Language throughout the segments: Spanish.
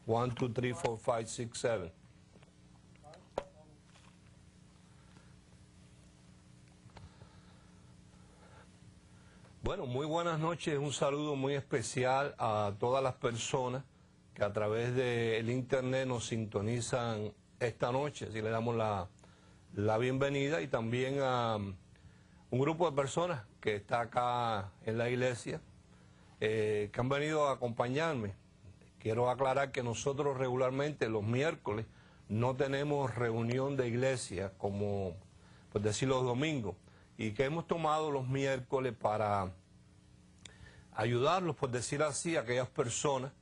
1, 2, 3, 4, 5, 6, 7. Bueno, muy buenas noches. Un saludo muy especial a todas las personas que a través del internet nos sintonizan esta noche. Así le damos la bienvenida, y también a un grupo de personas que está acá en la iglesia, que han venido a acompañarme. Quiero aclarar que nosotros regularmente los miércoles no tenemos reunión de iglesia como, por decir, los domingos, y que hemos tomado los miércoles para ayudarlos, por decir así, a aquellas personas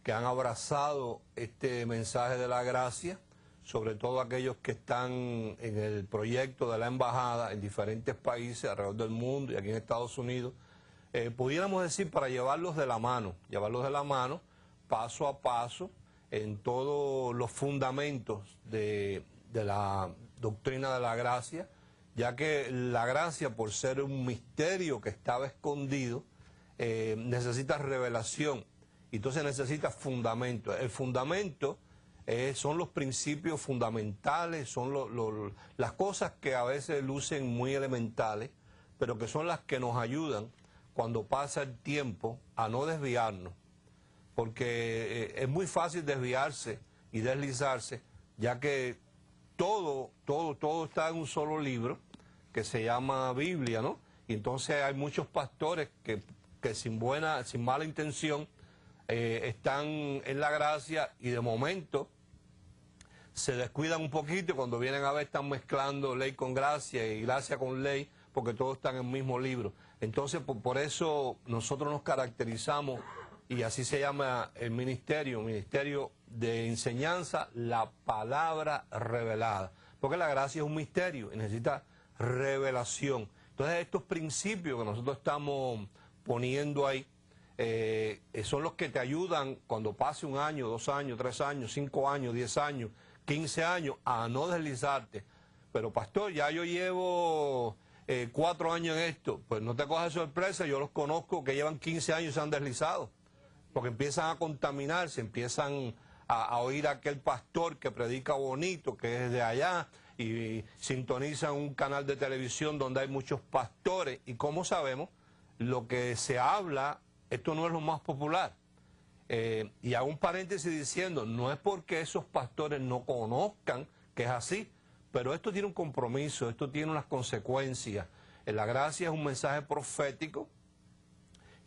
que han abrazado este mensaje de la gracia, sobre todo aquellos que están en el proyecto de la embajada en diferentes países alrededor del mundo y aquí en Estados Unidos, pudiéramos decir, para llevarlos de la mano paso a paso en todos los fundamentos de la doctrina de la gracia, ya que la gracia, por ser un misterio que estaba escondido, necesita revelación, y entonces necesita fundamento. El fundamento son los principios fundamentales, son las cosas que a veces lucen muy elementales, pero que son las que nos ayudan cuando pasa el tiempo a no desviarnos, porque es muy fácil desviarse y deslizarse, ya que todo está en un solo libro que se llama Biblia, ¿no? Y entonces hay muchos pastores que sin mala intención están en la gracia, y de momento se descuidan un poquito, y cuando vienen a ver están mezclando ley con gracia y gracia con ley, porque todos están en el mismo libro. Entonces por eso nosotros nos caracterizamos, y así se llama el ministerio de enseñanza, la palabra revelada, porque la gracia es un misterio y necesita revelación. Entonces estos principios que nosotros estamos poniendo ahí son los que te ayudan cuando pase 1 año, 2 años, 3 años, 5 años, 10 años, 15 años, a no deslizarte. Pero pastor, ya yo llevo 4 años en esto. Pues no te cojas sorpresa, yo los conozco que llevan 15 años y se han deslizado, porque empiezan a contaminarse, empiezan a oír a aquel pastor que predica bonito, que es de allá, y sintonizan un canal de televisión donde hay muchos pastores, y como sabemos, lo que se habla, esto no es lo más popular. Y hago un paréntesis diciendo, no es porque esos pastores no conozcan que es así, pero esto tiene un compromiso, esto tiene unas consecuencias. La gracia es un mensaje profético,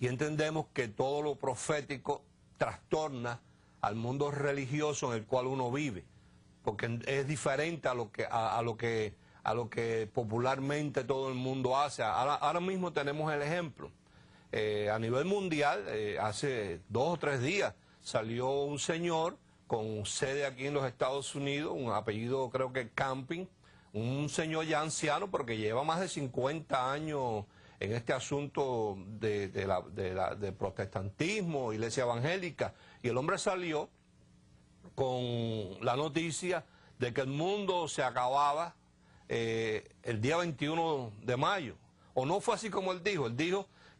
y entendemos que todo lo profético trastorna al mundo religioso en el cual uno vive, porque es diferente a lo que popularmente todo el mundo hace. Ahora mismo tenemos el ejemplo. A nivel mundial, hace 2 o 3 días, salió un señor con sede aquí en los Estados Unidos, un apellido creo que Camping, un señor ya anciano, porque lleva más de 50 años en este asunto de protestantismo, iglesia evangélica, y el hombre salió con la noticia de que el mundo se acababa el día 21 de mayo. O no fue así como él dijo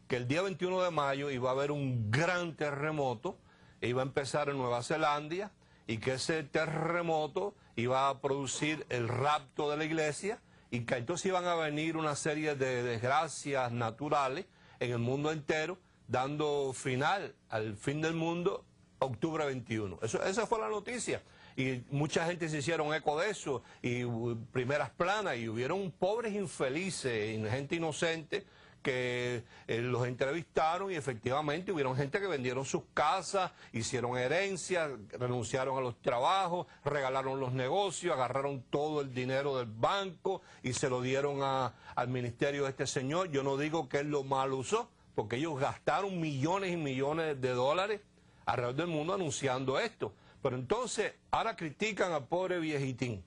que el día 21 de mayo iba a haber un gran terremoto, iba a empezar en Nueva Zelanda, y que ese terremoto iba a producir el rapto de la iglesia, y que entonces iban a venir una serie de desgracias naturales en el mundo entero, dando final al fin del mundo, octubre 21. Esa fue la noticia. Y mucha gente se hicieron eco de eso, y primeras planas, y hubieron pobres infelices, gente inocente, que los entrevistaron, y efectivamente hubieron gente que vendieron sus casas, hicieron herencias, renunciaron a los trabajos, regalaron los negocios, agarraron todo el dinero del banco y se lo dieron al ministerio de este señor. Yo no digo que él lo mal usó, porque ellos gastaron millones y millones de dólares alrededor del mundo anunciando esto. Pero entonces ahora critican al pobre viejitín.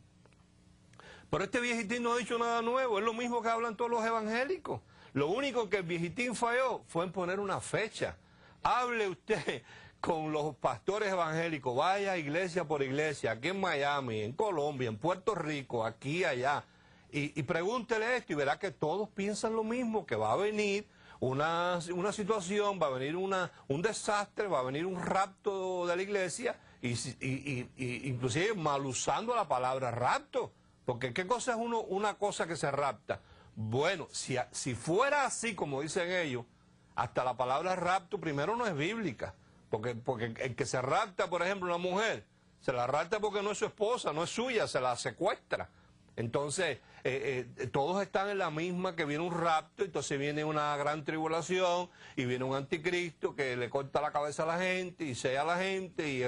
Pero este viejitín no ha dicho nada nuevo, es lo mismo que hablan todos los evangélicos. Lo único que el viejitín falló fue en poner una fecha. Hable usted con los pastores evangélicos, vaya iglesia por iglesia, aquí en Miami, en Colombia, en Puerto Rico, aquí y allá, y pregúntele esto y verá que todos piensan lo mismo, que va a venir una situación, va a venir un desastre, va a venir un rapto de la iglesia, inclusive mal usando la palabra rapto, porque ¿qué cosa es una cosa que se rapta? Bueno, si fuera así como dicen ellos, hasta la palabra rapto primero no es bíblica, porque el que se rapta, por ejemplo, una mujer, se la rapta porque no es su esposa, no es suya, se la secuestra. Entonces, todos están en la misma, que viene un rapto, entonces viene una gran tribulación y viene un anticristo que le corta la cabeza a la gente y sella a la gente y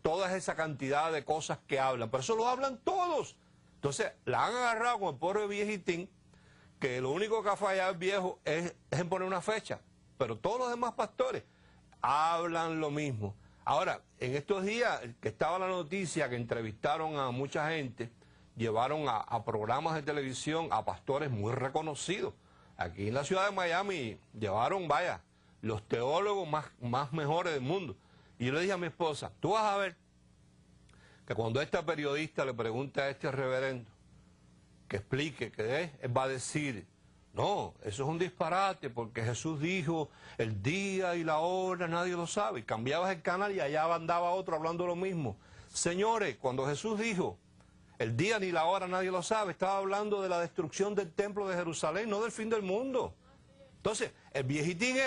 toda esa cantidad de cosas que hablan. Pero eso lo hablan todos. Entonces, la han agarrado con el pobre viejitín, que lo único que ha fallado el viejo es en poner una fecha. Pero todos los demás pastores hablan lo mismo. Ahora, en estos días que estaba la noticia que entrevistaron a mucha gente, llevaron a programas de televisión a pastores muy reconocidos. Aquí en la ciudad de Miami llevaron, vaya, los teólogos más mejores del mundo. Y yo le dije a mi esposa, tú vas a ver que cuando esta periodista le pregunte a este reverendo que explique, él va a decir, no, eso es un disparate, porque Jesús dijo, el día y la hora nadie lo sabe. Y cambiabas el canal y allá andaba otro hablando lo mismo. Señores, cuando Jesús dijo, el día ni la hora nadie lo sabe, estaba hablando de la destrucción del templo de Jerusalén, no del fin del mundo. Entonces, el viejitín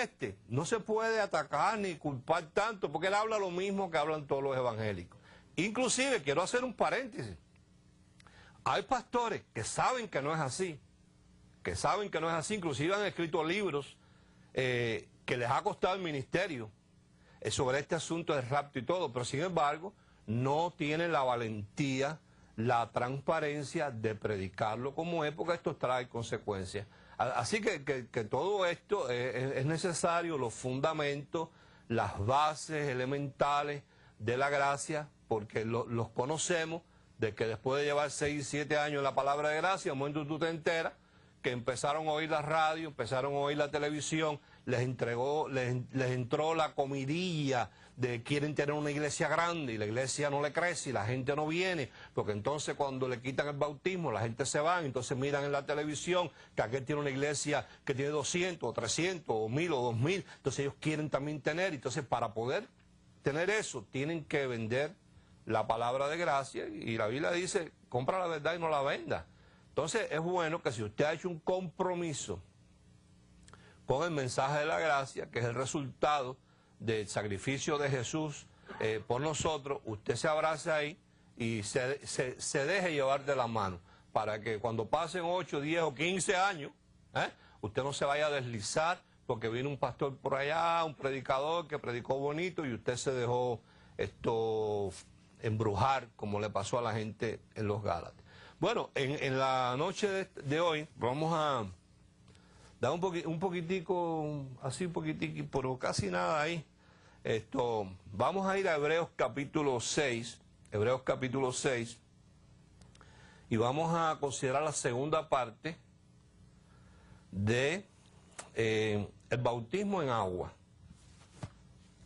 no se puede atacar ni culpar tanto, porque él habla lo mismo que hablan todos los evangélicos. Inclusive, quiero hacer un paréntesis, hay pastores que saben que no es así, inclusive han escrito libros que les ha costado el ministerio sobre este asunto del rapto y todo, pero sin embargo, no tienen la valentía, la transparencia de predicarlo como es, porque esto trae consecuencias. Así que todo esto es necesario, los fundamentos, las bases elementales de la gracia, porque los conocemos, de que después de llevar 6, 7 años en la palabra de gracia, un momento tú te enteras que empezaron a oír la radio, empezaron a oír la televisión, les entró la comidilla de quieren tener una iglesia grande y la iglesia no le crece y la gente no viene, porque entonces cuando le quitan el bautismo la gente se va, entonces miran en la televisión que aquel tiene una iglesia que tiene 200 o 300 o 1000 o 2000, entonces ellos quieren también tener, entonces para poder tener eso tienen que vender la palabra de gracia y la Biblia dice, compra la verdad y no la venda. Entonces es bueno que si usted ha hecho un compromiso con el mensaje de la gracia, que es el resultado del sacrificio de Jesús por nosotros, usted se abrace ahí y se deje llevar de la mano, para que cuando pasen 8, 10 o 15 años, usted no se vaya a deslizar porque vino un pastor por allá, un predicador que predicó bonito y usted se dejó embrujar, como le pasó a la gente en los Gálatas. Bueno, en la noche de hoy vamos a dar un poquitico, pero casi nada ahí. Vamos a ir a Hebreos capítulo 6, y vamos a considerar la segunda parte de el bautismo en agua.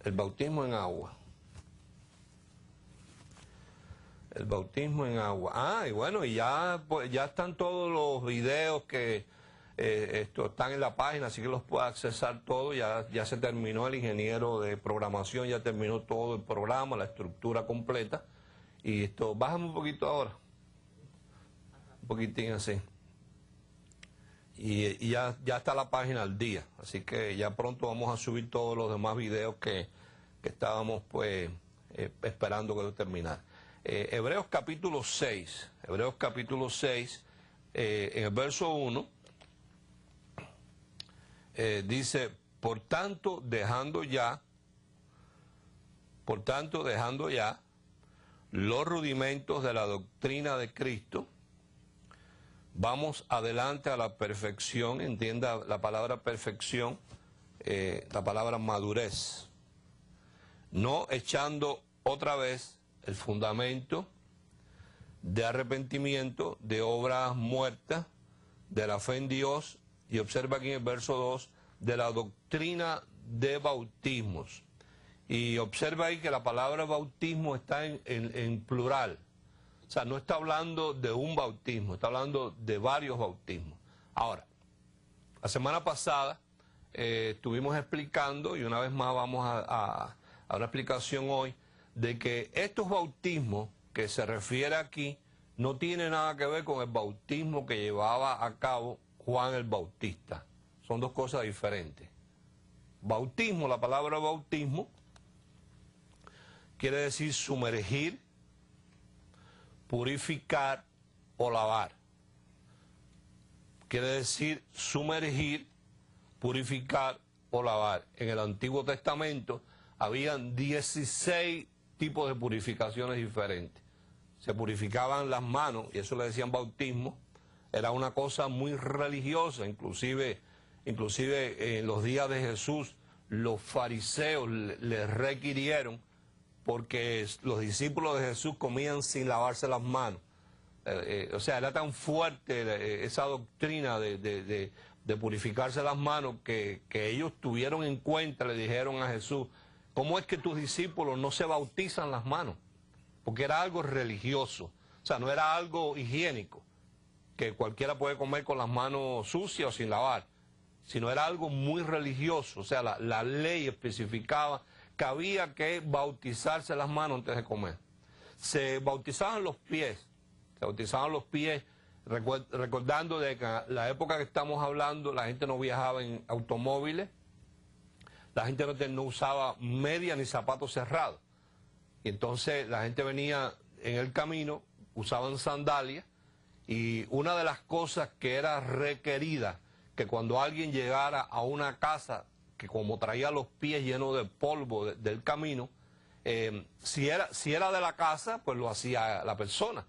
El bautismo en agua. El bautismo en agua. Y bueno, y ya están todos los videos que están en la página, así que los puede accesar todo. Ya se terminó, el ingeniero de programación ya terminó todo el programa, la estructura completa. Y bájame un poquito ahora. Un poquitín así. Y ya está la página al día. Así que ya pronto vamos a subir todos los demás videos que estábamos pues esperando que terminara. Hebreos capítulo 6, en el verso 1, dice, por tanto dejando ya los rudimentos de la doctrina de Cristo, vamos adelante a la perfección. Entienda la palabra perfección, la palabra madurez, no echando otra vez el fundamento de arrepentimiento, de obras muertas, de la fe en Dios, y observa aquí en el verso 2, de la doctrina de bautismos. Y observa ahí que la palabra bautismo está en plural. O sea, no está hablando de un bautismo, está hablando de varios bautismos. Ahora, la semana pasada estuvimos explicando, y una vez más vamos a una explicación hoy, de que estos bautismos que se refiere aquí no tienen nada que ver con el bautismo que llevaba a cabo Juan el Bautista. Son dos cosas diferentes. Bautismo, la palabra bautismo, quiere decir sumergir, purificar o lavar. Quiere decir sumergir, purificar o lavar. En el Antiguo Testamento habían 16 tipos de purificaciones diferentes. Se purificaban las manos, y eso le decían bautismo. Era una cosa muy religiosa, inclusive en los días de Jesús, los fariseos le requirieron, porque los discípulos de Jesús comían sin lavarse las manos. O sea, era tan fuerte esa doctrina de purificarse las manos que ellos tuvieron en cuenta, le dijeron a Jesús, ¿cómo es que tus discípulos no se bautizan las manos? Porque era algo religioso, o sea, no era algo higiénico, que cualquiera puede comer con las manos sucias o sin lavar, sino era algo muy religioso. O sea, la ley especificaba que había que bautizarse las manos antes de comer. Se bautizaban los pies, recordando de que en la época que estamos hablando, la gente no viajaba en automóviles, la gente no usaba media ni zapatos cerrados. Y entonces la gente venía en el camino, usaban sandalias, y una de las cosas que era requerida, que cuando alguien llegara a una casa, que como traía los pies llenos de polvo del camino, si era de la casa, pues lo hacía la persona.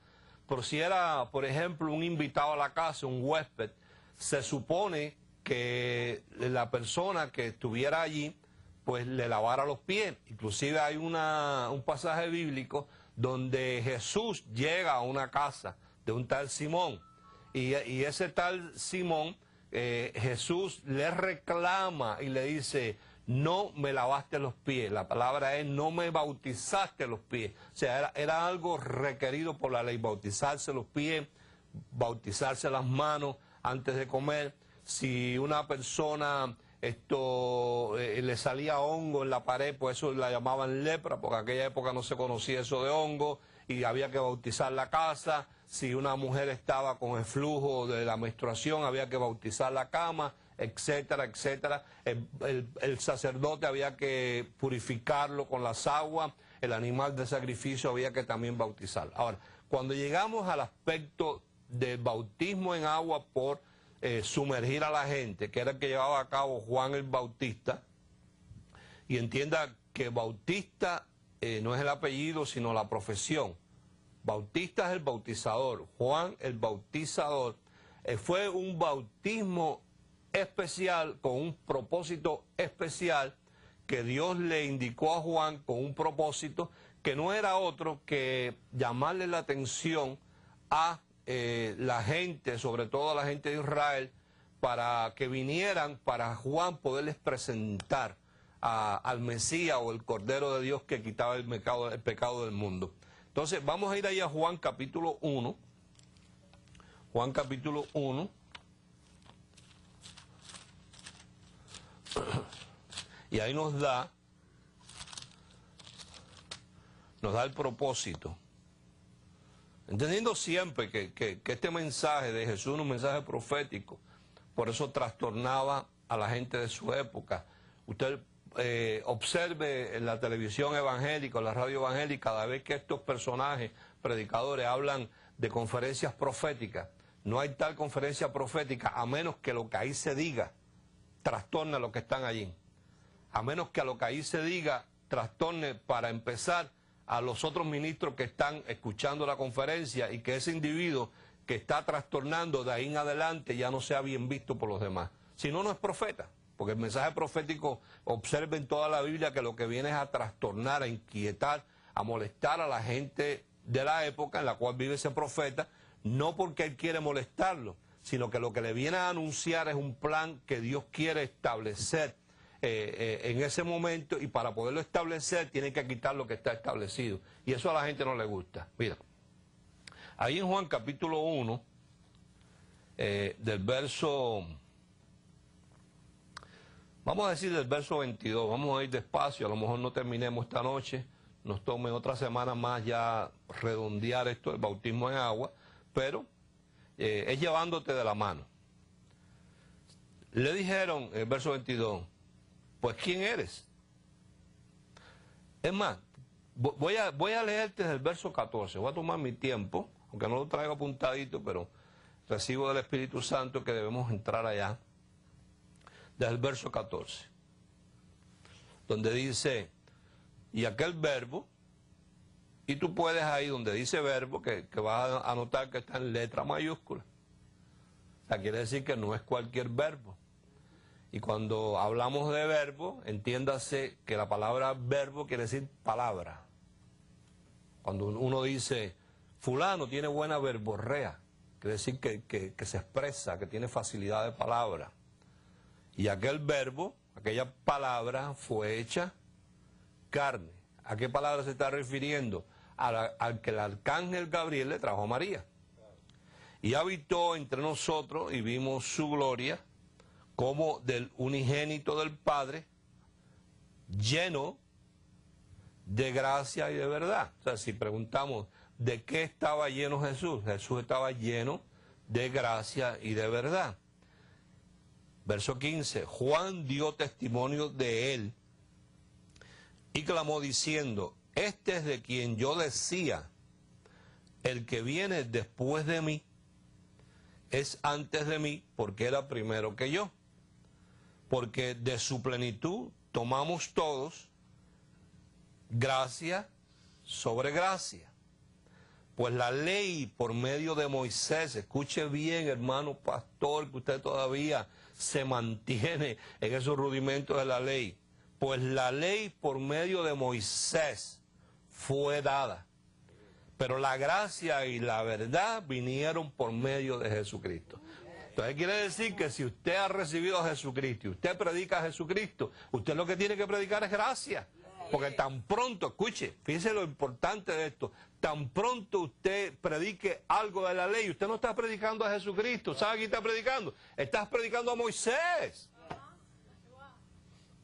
Pero si era, por ejemplo, un invitado a la casa, un huésped, se supone que la persona que estuviera allí, pues le lavara los pies. Inclusive hay un pasaje bíblico donde Jesús llega a una casa de un tal Simón, y ese tal Simón, Jesús le reclama y le dice, no me lavaste los pies. La palabra es, no me bautizaste los pies. O sea, era algo requerido por la ley, bautizarse los pies, bautizarse las manos antes de comer. Si una persona le salía hongo en la pared, pues eso la llamaban lepra, porque en aquella época no se conocía eso de hongo, y había que bautizar la casa. Si una mujer estaba con el flujo de la menstruación, había que bautizar la cama, etcétera, etcétera. El sacerdote había que purificarlo con las aguas, el animal de sacrificio había que también bautizarlo. Ahora, cuando llegamos al aspecto del bautismo en agua por sumergir a la gente, que era el que llevaba a cabo Juan el Bautista, y entienda que Bautista no es el apellido, sino la profesión. Bautista es el bautizador, Juan el bautizador. Fue un bautismo especial, con un propósito especial, que Dios le indicó a Juan con un propósito que no era otro que llamarle la atención a la gente, sobre todo a la gente de Israel, para que vinieran para Juan poderles presentar al Mesías o el Cordero de Dios que quitaba el pecado del mundo. Entonces vamos a ir ahí a Juan capítulo 1, Juan capítulo 1, y ahí nos da el propósito. Entendiendo siempre que este mensaje de Jesús es un mensaje profético, por eso trastornaba a la gente de su época. Usted observe en la televisión evangélica, en la radio evangélica, cada vez que estos personajes, predicadores, hablan de conferencias proféticas, no hay tal conferencia profética a menos que lo que ahí se diga trastorne a los que están allí. A menos que a lo que ahí se diga trastorne, para empezar, a los otros ministros que están escuchando la conferencia, y que ese individuo que está trastornando de ahí en adelante ya no sea bien visto por los demás. Si no, no es profeta, porque el mensaje profético, observen toda la Biblia, que lo que viene es a trastornar, a inquietar, a molestar a la gente de la época en la cual vive ese profeta, no porque él quiere molestarlo, sino que lo que le viene a anunciar es un plan que Dios quiere establecer en ese momento, y para poderlo establecer tiene que quitar lo que está establecido, y eso a la gente no le gusta. Mira, ahí en Juan capítulo 1, del verso, vamos a decir del verso 22, vamos a ir despacio, a lo mejor no terminemos esta noche, nos tome otra semana más ya redondear esto, el bautismo en agua, pero es llevándote de la mano. Le dijeron, en el verso 22, pues ¿quién eres? Es más, voy a leerte desde el verso 14, voy a tomar mi tiempo, aunque no lo traigo apuntadito, pero recibo del Espíritu Santo que debemos entrar allá, desde el verso 14, donde dice, y aquel verbo, y tú puedes ahí donde dice verbo, que vas a notar que está en letra mayúscula. O sea, quiere decir que no es cualquier verbo. Y cuando hablamos de verbo, entiéndase que la palabra verbo quiere decir palabra. Cuando uno dice, fulano tiene buena verborrea, quiere decir que se expresa, que tiene facilidad de palabra. Y aquel verbo, aquella palabra fue hecha carne. ¿A qué palabra se está refiriendo? Al que el arcángel Gabriel le trajo a María. Y habitó entre nosotros y vimos su gloria como del unigénito del Padre, lleno de gracia y de verdad. O sea, si preguntamos, ¿de qué estaba lleno Jesús? Jesús estaba lleno de gracia y de verdad. Verso 15, Juan dio testimonio de él y clamó diciendo, este es de quien yo decía, el que viene después de mí es antes de mí porque era primero que yo. Porque de su plenitud tomamos todos gracia sobre gracia. Pues la ley por medio de Moisés, escuche bien hermano pastor, que usted todavía se mantiene en esos rudimentos de la ley. Pues la ley por medio de Moisés fue dada, pero la gracia y la verdad vinieron por medio de Jesucristo. Entonces quiere decir que si usted ha recibido a Jesucristo y usted predica a Jesucristo, usted lo que tiene que predicar es gracia. Porque tan pronto, escuche, fíjese lo importante de esto, tan pronto usted predique algo de la ley, usted no está predicando a Jesucristo. ¿Sabe a quién está predicando? Estás predicando a Moisés.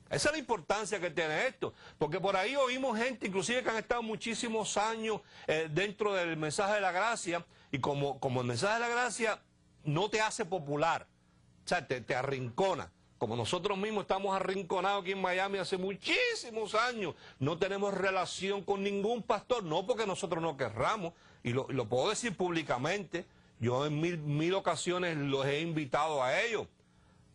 Esa es la importancia que tiene esto, porque por ahí oímos gente, inclusive que han estado muchísimos años dentro del mensaje de la gracia, y como el mensaje de la gracia no te hace popular, o sea, te arrincona. Como nosotros mismos estamos arrinconados aquí en Miami hace muchísimos años, no tenemos relación con ningún pastor, no porque nosotros no querramos, y lo puedo decir públicamente, yo en mil ocasiones los he invitado a ellos,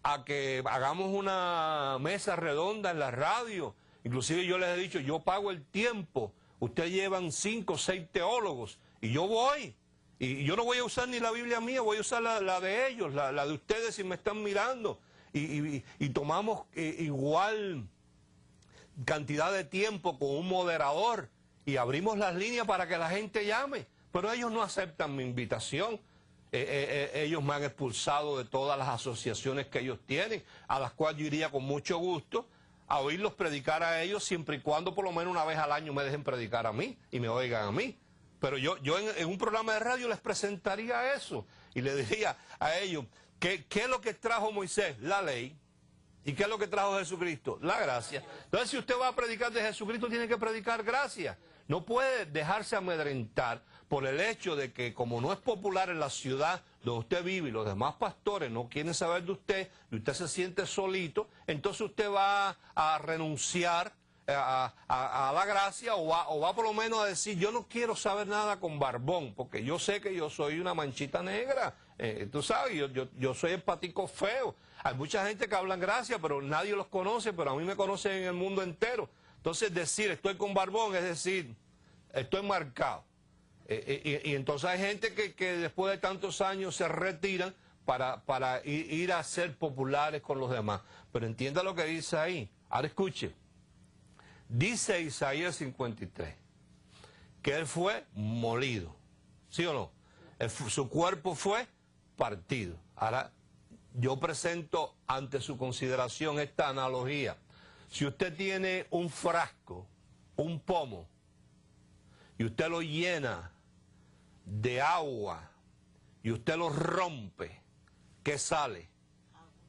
a que hagamos una mesa redonda en la radio. Inclusive yo les he dicho, yo pago el tiempo, ustedes llevan 5 o 6 teólogos, y yo voy. Y yo no voy a usar ni la Biblia mía, voy a usar la de ellos, la de ustedes si me están mirando. Y tomamos igual cantidad de tiempo con un moderador y abrimos las líneas para que la gente llame. Pero ellos no aceptan mi invitación. Ellos me han expulsado de todas las asociaciones que ellos tienen, a las cuales yo iría con mucho gusto a oírlos predicar a ellos, siempre y cuando por lo menos una vez al año me dejen predicar a mí y me oigan a mí. Pero yo en un programa de radio les presentaría eso y les diría a ellos, ¿qué es lo que trajo Moisés? La ley. ¿Y qué es lo que trajo Jesucristo? La gracia. Entonces, si usted va a predicar de Jesucristo, tiene que predicar gracia. No puede dejarse amedrentar por el hecho de que, como no es popular en la ciudad donde usted vive y los demás pastores no quieren saber de usted y usted se siente solito, entonces usted va a renunciar a la gracia o va por lo menos a decir, yo no quiero saber nada con barbón, porque yo sé que yo soy una manchita negra. Tú sabes, yo soy el patico feo. Hay mucha gente que habla en gracia, pero nadie los conoce, pero a mí me conocen en el mundo entero. Entonces decir estoy con barbón es decir, estoy marcado. Y entonces hay gente que después de tantos años se retiran para ir a ser populares con los demás. Pero entienda lo que dice ahí. Ahora escuche. Dice Isaías 53 que él fue molido. ¿Sí o no? Su cuerpo fue partido. Ahora, yo presento ante su consideración esta analogía. Si usted tiene un frasco, un pomo, y usted lo llena de agua, y usted lo rompe, ¿qué sale?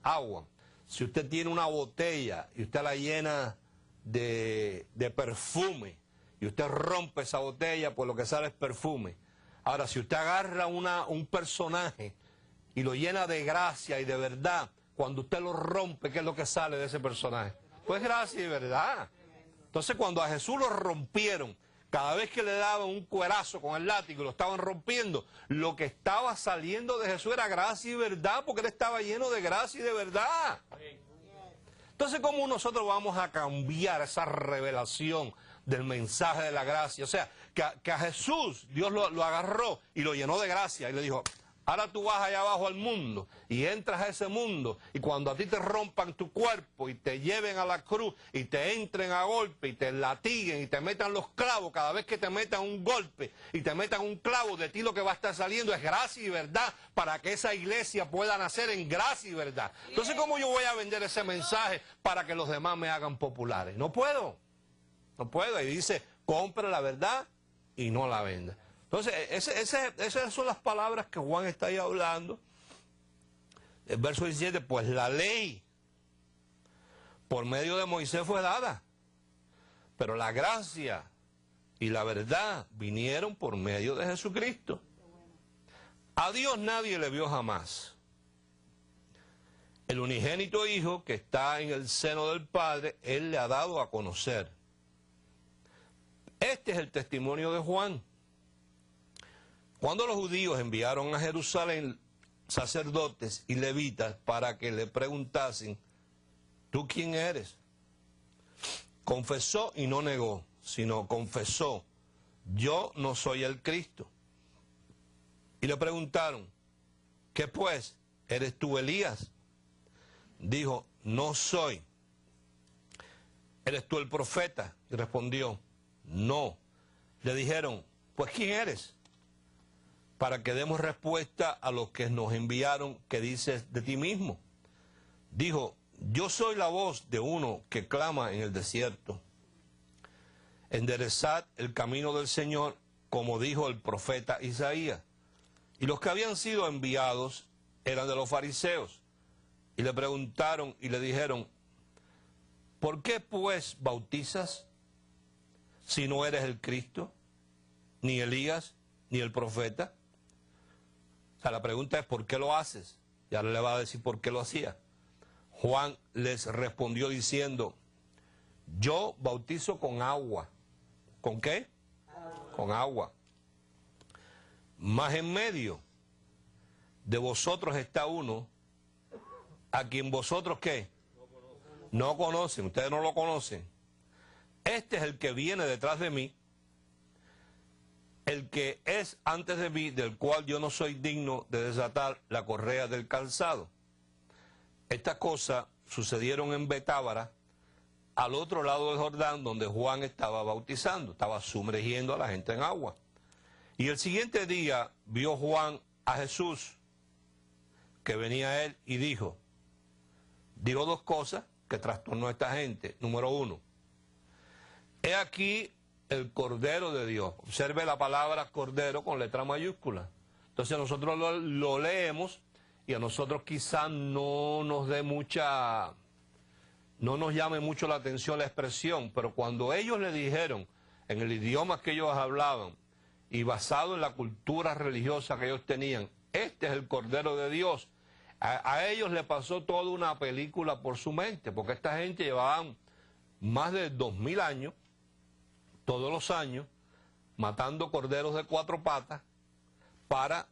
Agua. Si usted tiene una botella, y usted la llena de perfume, y usted rompe esa botella, pues lo que sale es perfume. Ahora, si usted agarra un personaje y lo llena de gracia y de verdad, cuando usted lo rompe, ¿qué es lo que sale de ese personaje? Pues gracia y verdad. Entonces, cuando a Jesús lo rompieron, cada vez que le daban un cuerazo con el látigo y lo estaban rompiendo, lo que estaba saliendo de Jesús era gracia y verdad, porque él estaba lleno de gracia y de verdad. Entonces, ¿cómo nosotros vamos a cambiar esa revelación del mensaje de la gracia? O sea, que a Jesús Dios lo agarró y lo llenó de gracia y le dijo: ahora tú vas allá abajo al mundo y entras a ese mundo, y cuando a ti te rompan tu cuerpo y te lleven a la cruz y te entren a golpe y te latiguen y te metan los clavos, cada vez que te metan un golpe y te metan un clavo, de ti lo que va a estar saliendo es gracia y verdad, para que esa iglesia pueda nacer en gracia y verdad. Entonces, ¿cómo yo voy a vender ese mensaje para que los demás me hagan populares? No puedo, no puedo. Y dice: compra la verdad y no la venda. Entonces, esas son las palabras que Juan está ahí hablando. El verso 17, pues la ley por medio de Moisés fue dada, pero la gracia y la verdad vinieron por medio de Jesucristo. A Dios nadie le vio jamás. El unigénito Hijo que está en el seno del Padre, Él le ha dado a conocer. Este es el testimonio de Juan. Cuando los judíos enviaron a Jerusalén sacerdotes y levitas para que le preguntasen: ¿tú quién eres? Confesó y no negó, sino confesó: yo no soy el Cristo. Y le preguntaron: ¿qué pues? ¿Eres tú Elías? Dijo: no soy. ¿Eres tú el profeta? Y respondió: no. Le dijeron: pues ¿quién eres? Para que demos respuesta a los que nos enviaron, ¿qué dices de ti mismo? Dijo: yo soy la voz de uno que clama en el desierto: enderezad el camino del Señor, como dijo el profeta Isaías. Y los que habían sido enviados eran de los fariseos, y le preguntaron y le dijeron: ¿por qué pues bautizas si no eres el Cristo, ni Elías, ni el profeta? O sea, la pregunta es: ¿por qué lo haces? Y ahora le va a decir por qué lo hacía. Juan les respondió diciendo: yo bautizo con agua. ¿Con qué? Con agua. Mas en medio de vosotros está uno a quien vosotros, ¿qué? No conocen. Ustedes no lo conocen. Este es el que viene detrás de mí, el que es antes de mí, del cual yo no soy digno de desatar la correa del calzado. Estas cosas sucedieron en Betábara, al otro lado del Jordán, donde Juan estaba bautizando, estaba sumergiendo a la gente en agua. Y el siguiente día vio Juan a Jesús, que venía a él, y dijo dos cosas que trastornó a esta gente. Número uno: he aquí el Cordero de Dios. Observe la palabra Cordero con letra mayúscula. Entonces nosotros lo leemos y a nosotros quizás no nos llame mucho la atención la expresión, pero cuando ellos le dijeron en el idioma que ellos hablaban y basado en la cultura religiosa que ellos tenían: este es el Cordero de Dios, a ellos le pasó toda una película por su mente, porque esta gente llevaban más de 2000 años, todos los años, matando corderos de 4 patas para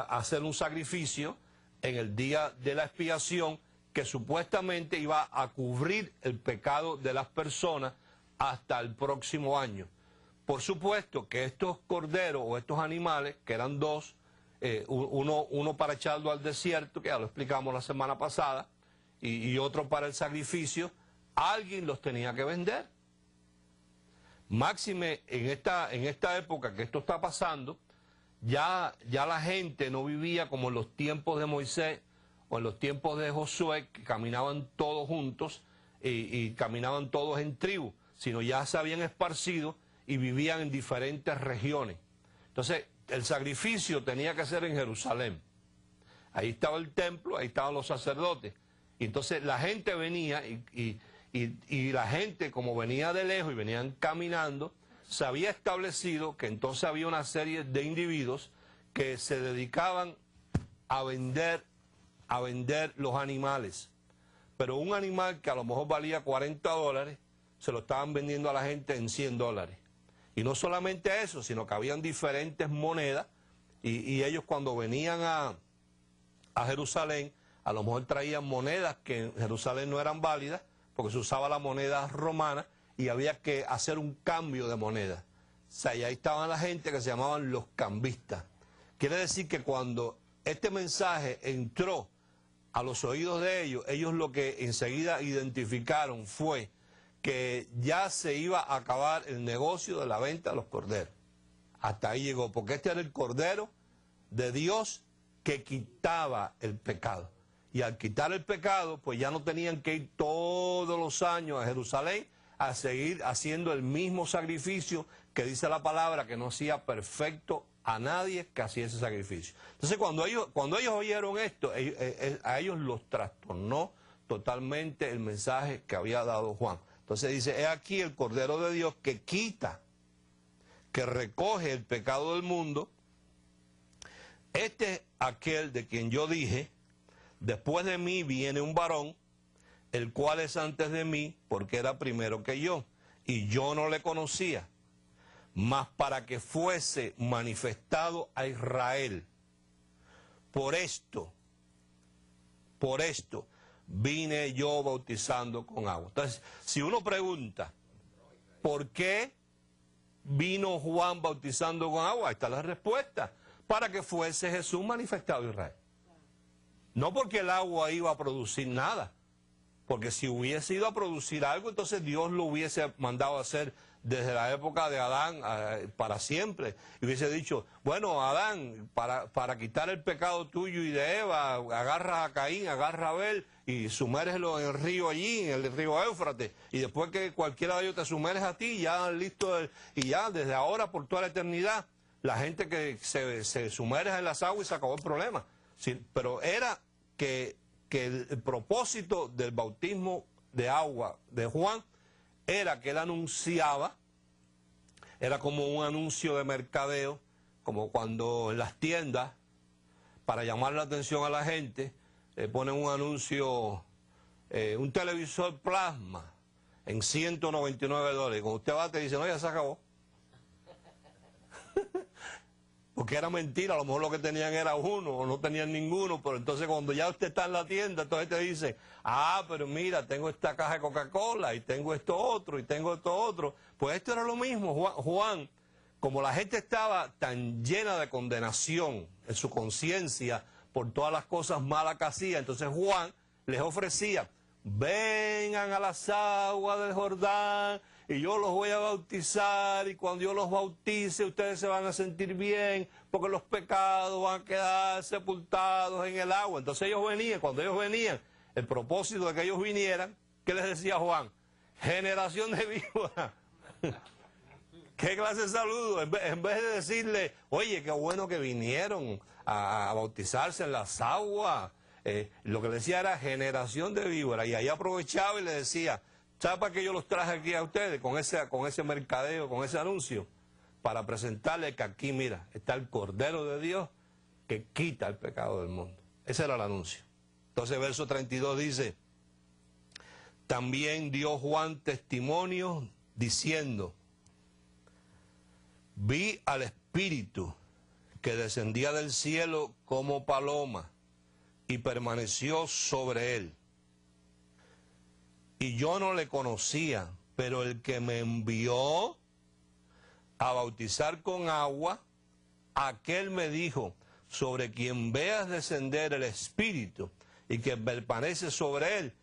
hacer un sacrificio en el día de la expiación, que supuestamente iba a cubrir el pecado de las personas hasta el próximo año. Por supuesto que estos corderos o estos animales, que eran dos, uno para echarlo al desierto, que ya lo explicamos la semana pasada, y otro para el sacrificio, alguien los tenía que vender. Máxime en esta época que esto está pasando, ya la gente no vivía como en los tiempos de Moisés o en los tiempos de Josué, que caminaban todos juntos y caminaban todos en tribu, sino ya se habían esparcido y vivían en diferentes regiones. Entonces, el sacrificio tenía que ser en Jerusalén. Ahí estaba el templo, ahí estaban los sacerdotes. Y entonces la gente venía y la gente, como venía de lejos y venían caminando, se había establecido que entonces había una serie de individuos que se dedicaban a vender los animales. Pero un animal que a lo mejor valía $40, se lo estaban vendiendo a la gente en $100. Y no solamente eso, sino que habían diferentes monedas, y ellos cuando venían a Jerusalén, a lo mejor traían monedas que en Jerusalén no eran válidas, porque se usaba la moneda romana, y había que hacer un cambio de moneda. O sea, y ahí estaban la gente que se llamaban los cambistas. Quiere decir que cuando este mensaje entró a los oídos de ellos, ellos lo que enseguida identificaron fue que ya se iba a acabar el negocio de la venta de los corderos. Hasta ahí llegó, porque este era el cordero de Dios que quitaba el pecado. Y al quitar el pecado, pues ya no tenían que ir todos los años a Jerusalén a seguir haciendo el mismo sacrificio que dice la palabra, que no hacía perfecto a nadie que hacía ese sacrificio. Entonces cuando ellos oyeron esto, a ellos los trastornó totalmente el mensaje que había dado Juan. Entonces dice, he aquí el Cordero de Dios que quita, que recoge el pecado del mundo. Este es aquel de quien yo dije, después de mí viene un varón, el cual es antes de mí, porque era primero que yo, y yo no le conocía, mas para que fuese manifestado a Israel. Por esto vine yo bautizando con agua. Entonces, si uno pregunta, ¿por qué vino Juan bautizando con agua? Ahí está la respuesta, para que fuese Jesús manifestado a Israel. No porque el agua iba a producir nada, porque si hubiese ido a producir algo, entonces Dios lo hubiese mandado a hacer desde la época de Adán para siempre. Y hubiese dicho, bueno, Adán, para quitar el pecado tuyo y de Eva, agarra a Caín, agarra a Abel y sumérgelo en el río allí, en el río Éufrates. Y después que cualquiera de ellos te sumerge a ti, ya listo, y ya desde ahora por toda la eternidad, la gente que se sumerge en las aguas y se acabó el problema. Sí, pero era que el propósito del bautismo de agua de Juan era que él anunciaba, era como un anuncio de mercadeo, como cuando en las tiendas, para llamar la atención a la gente, ponen un anuncio, un televisor plasma en $199. Cuando usted va te dice, no, ya se acabó. Porque era mentira, a lo mejor lo que tenían era uno o no tenían ninguno, pero entonces cuando ya usted está en la tienda, entonces te dice, pero mira, tengo esta caja de Coca-Cola y tengo esto otro y tengo esto otro. Pues esto era lo mismo. Juan, como la gente estaba tan llena de condenación en su conciencia por todas las cosas malas que hacía, entonces Juan les ofrecía, vengan a las aguas del Jordán, y yo los voy a bautizar, y cuando yo los bautice ustedes se van a sentir bien, porque los pecados van a quedar sepultados en el agua. Entonces ellos venían, cuando ellos venían, el propósito de que ellos vinieran, ¿qué les decía Juan? Generación de víboras. ¿Qué clase de saludo? En vez de decirle, oye, qué bueno que vinieron a bautizarse en las aguas, lo que le decía era generación de víboras, y ahí aprovechaba y le decía, ¿sabe para qué yo los traje aquí a ustedes con ese mercadeo, con ese anuncio? Para presentarles que aquí, mira, está el Cordero de Dios que quita el pecado del mundo. Ese era el anuncio. Entonces, verso 32 dice, también dio Juan testimonio diciendo, vi al Espíritu que descendía del cielo como paloma y permaneció sobre él. Y yo no le conocía, pero el que me envió a bautizar con agua, aquel me dijo, sobre quien veas descender el Espíritu y que permanece sobre él,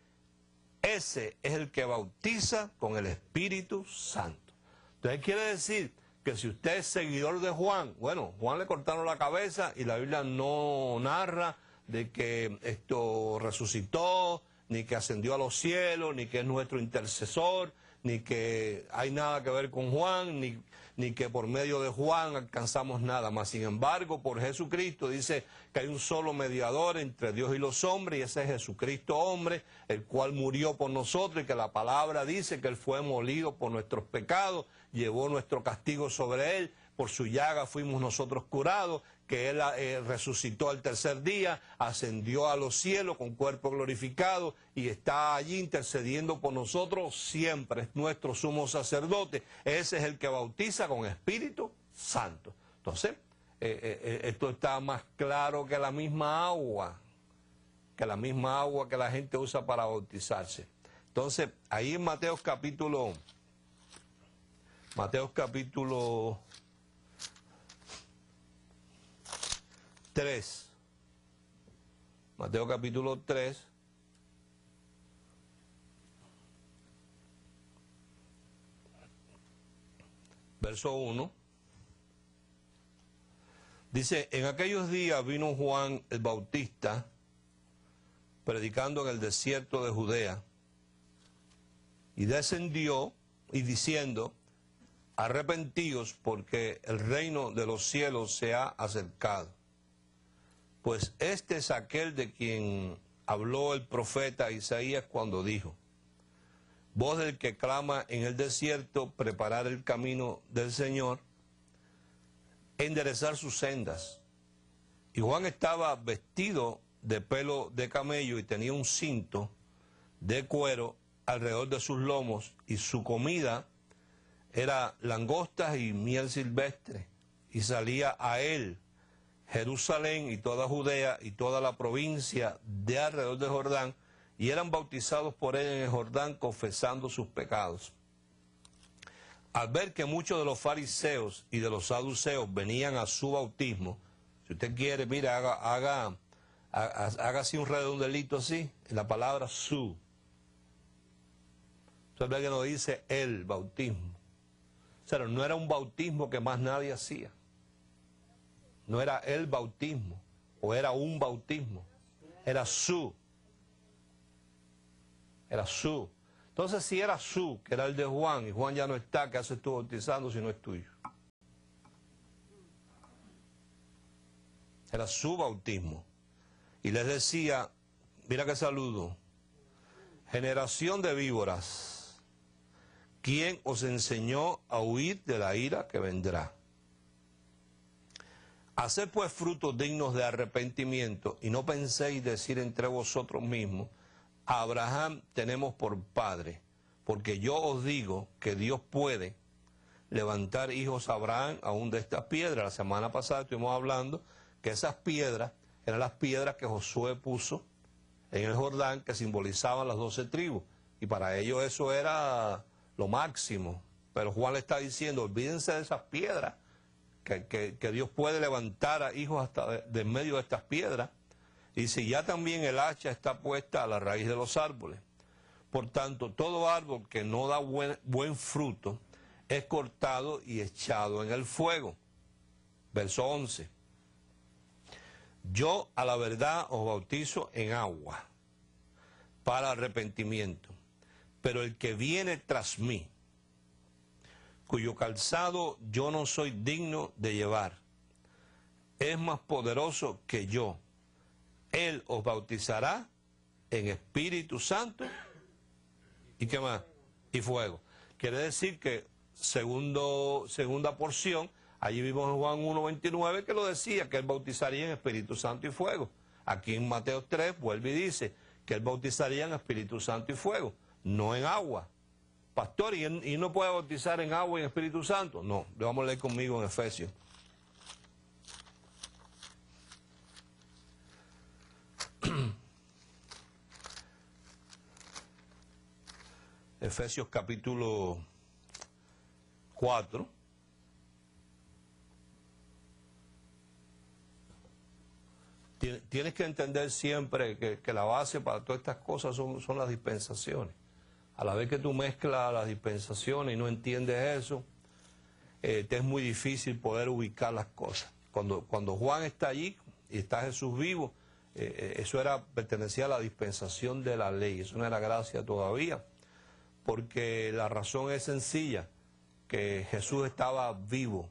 ese es el que bautiza con el Espíritu Santo. Entonces quiere decir que si usted es seguidor de Juan, bueno, Juan le cortaron la cabeza y la Biblia no narra de que esto resucitó, ni que ascendió a los cielos, ni que es nuestro intercesor, ni que hay nada que ver con Juan, ni que por medio de Juan alcanzamos nada más. Sin embargo, por Jesucristo dice que hay un solo mediador entre Dios y los hombres, y ese es Jesucristo hombre, el cual murió por nosotros, y que la palabra dice que Él fue molido por nuestros pecados, llevó nuestro castigo sobre Él, por su llaga fuimos nosotros curados, que Él resucitó al tercer día, ascendió a los cielos con cuerpo glorificado y está allí intercediendo por nosotros siempre, es nuestro sumo sacerdote. Ese es el que bautiza con Espíritu Santo. Entonces, esto está más claro que la misma agua, que la gente usa para bautizarse. Entonces, ahí en Mateo capítulo 3, Mateo capítulo 3, verso 1, dice: en aquellos días vino Juan el Bautista predicando en el desierto de Judea, y descendió y diciendo: arrepentíos, porque el reino de los cielos se ha acercado. Pues este es aquel de quien habló el profeta Isaías cuando dijo: voz del que clama en el desierto, preparar el camino del Señor, enderezar sus sendas. Y Juan estaba vestido de pelo de camello y tenía un cinto de cuero alrededor de sus lomos, y su comida era langostas y miel silvestre, y salía a él Jerusalén y toda Judea y toda la provincia de alrededor de Jordán, y eran bautizados por él en el Jordán, confesando sus pecados. Al ver que muchos de los fariseos y de los saduceos venían a su bautismo, si usted quiere, mire, haga así un redondelito así, en la palabra su. Usted ve que no dice el bautismo. O sea, no era un bautismo que más nadie hacía. No era el bautismo, o era un bautismo, era su. Era su. Entonces, si era su, que era el de Juan, y Juan ya no está, ¿qué haces tú bautizando si no es tuyo? Era su bautismo. Y les decía, mira qué saludo: generación de víboras, ¿quién os enseñó a huir de la ira que vendrá? Haced pues frutos dignos de arrepentimiento, y no penséis decir entre vosotros mismos: a Abraham tenemos por padre, porque yo os digo que Dios puede levantar hijos a Abraham aún de estas piedras. La semana pasada estuvimos hablando que esas piedras eran las piedras que Josué puso en el Jordán, que simbolizaban las 12 tribus, y para ellos eso era lo máximo. Pero Juan le está diciendo: olvídense de esas piedras, que Dios puede levantar a hijos hasta de en medio de estas piedras. Y si ya también el hacha está puesta a la raíz de los árboles. Por tanto, todo árbol que no da buen fruto es cortado y echado en el fuego. Verso 11. Yo a la verdad os bautizo en agua para arrepentimiento, pero el que viene tras mí, cuyo calzado yo no soy digno de llevar, es más poderoso que yo. Él os bautizará en Espíritu Santo y ¿qué más? Y fuego. Quiere decir que segunda porción, allí vimos en Juan 1:29 que lo decía, que él bautizaría en Espíritu Santo y fuego. Aquí en Mateo 3 vuelve y dice que él bautizaría en Espíritu Santo y fuego, no en agua. Pastor, ¿y no puede bautizar en agua y en Espíritu Santo? No, le vamos a leer conmigo en Efesios. Efesios capítulo 4. Tienes que entender siempre que la base para todas estas cosas son las dispensaciones. A la vez que tú mezclas las dispensaciones y no entiendes eso, te es muy difícil poder ubicar las cosas. Cuando Juan está allí y está Jesús vivo, pertenecía a la dispensación de la ley, eso no era gracia todavía. porque la razón es sencilla, que Jesús estaba vivo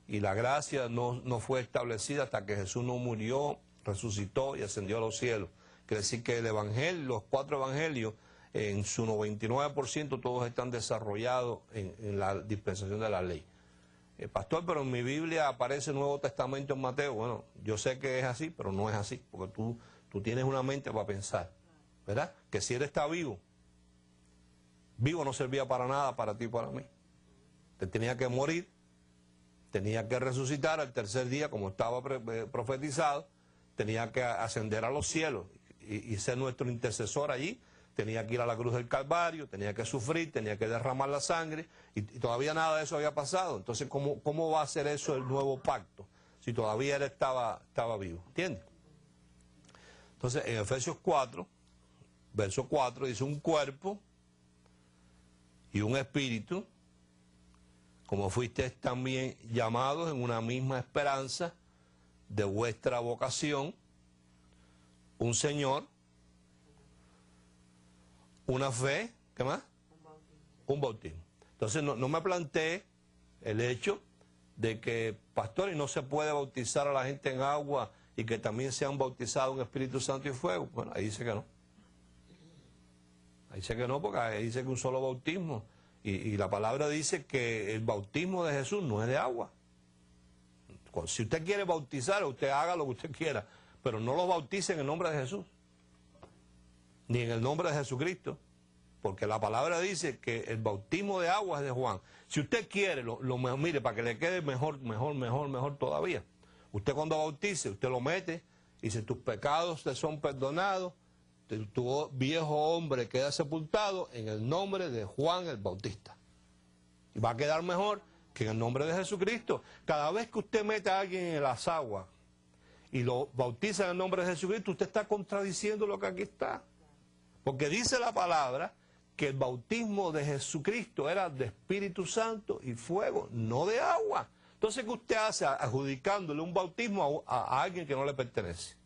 y la gracia no fue establecida hasta que Jesús no murió, resucitó y ascendió a los cielos. Quiere decir que el evangelio, los 4 evangelios, en su 99% todos están desarrollados en la dispensación de la ley. Pastor, pero en mi Biblia aparece el Nuevo Testamento en Mateo. Bueno, yo sé que es así, pero no es así, porque tú tienes una mente para pensar, ¿verdad? Que si él está vivo, vivo no servía para nada para ti y para mí. Te tenía que morir, tenía que resucitar al tercer día, como estaba profetizado, tenía que ascender a los cielos y ser nuestro intercesor allí, tenía que ir a la cruz del Calvario, tenía que sufrir, tenía que derramar la sangre, y todavía nada de eso había pasado. Entonces, ¿cómo va a ser eso el nuevo pacto si todavía él estaba vivo? ¿Entiendes? Entonces, en Efesios 4, verso 4, dice: un cuerpo y un espíritu, como fuisteis también llamados en una misma esperanza de vuestra vocación, un Señor, una fe, ¿qué más? Un bautismo. Entonces no me planteé el hecho de que, pastor, y no se puede bautizar a la gente en agua y que también sean bautizados en Espíritu Santo y fuego. Bueno, ahí dice que no. Ahí dice que no, porque ahí dice que un solo bautismo. Y la palabra dice que el bautismo de Jesús no es de agua. Si usted quiere bautizar, usted haga lo que usted quiera, pero no los bautice en el nombre de Jesús, ni en el nombre de Jesucristo, porque la palabra dice que el bautismo de agua es de Juan. Si usted quiere, mire, para que le quede mejor todavía, usted cuando bautice, usted lo mete y dice: tus pecados te son perdonados, tu viejo hombre queda sepultado en el nombre de Juan el Bautista. Y va a quedar mejor que en el nombre de Jesucristo. Cada vez que usted mete a alguien en las aguas y lo bautiza en el nombre de Jesucristo, usted está contradiciendo lo que aquí está. Porque dice la palabra que el bautismo de Jesucristo era de Espíritu Santo y fuego, no de agua. Entonces, ¿qué usted hace adjudicándole un bautismo a alguien que no le pertenece?